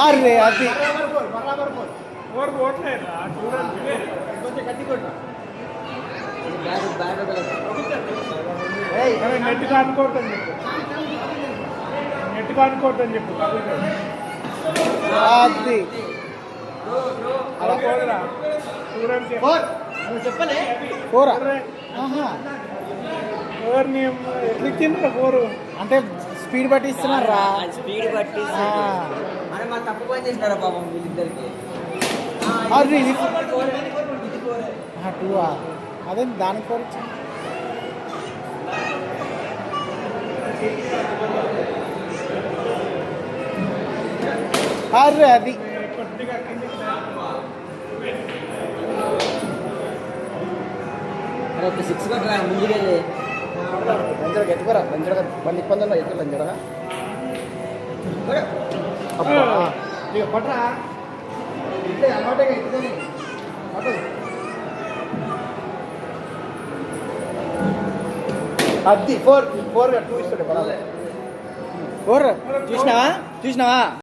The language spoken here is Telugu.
అరే అది నెట్ కానుకోవటని చెప్పు, నెట్ కానుకోవటని చెప్పు. అది చెప్పలే ఫోరా ఎవరిని ఎట్లా ఇచ్చిండ్రా ఫోరు? అంటే స్పీడ్ బట్టి ఇస్తున్నారా? స్పీడ్ బట్టి అరే మా తప్పు పని చేసినారా పాపం వీళ్ళిద్దరికి. అది ఇది టూ అదే దానికి ఫోర్ ఇచ్చింది. అరే అది కొద్దిగా ఒక సిక్స్ కొట్టరా ముందుకెళ్ళి. లంచడగా ఎత్తుకోరా, లంచడగా బండి ఇబ్బందుల్లో ఎత్తు లంచడగా పట్రా ఇట్లే అలవాటుగా ఎత్తుకొని అది ఫోర్ ఫోర్ టూ ఇస్తాడు. ఫోర్ చూసినావా చూసినావా?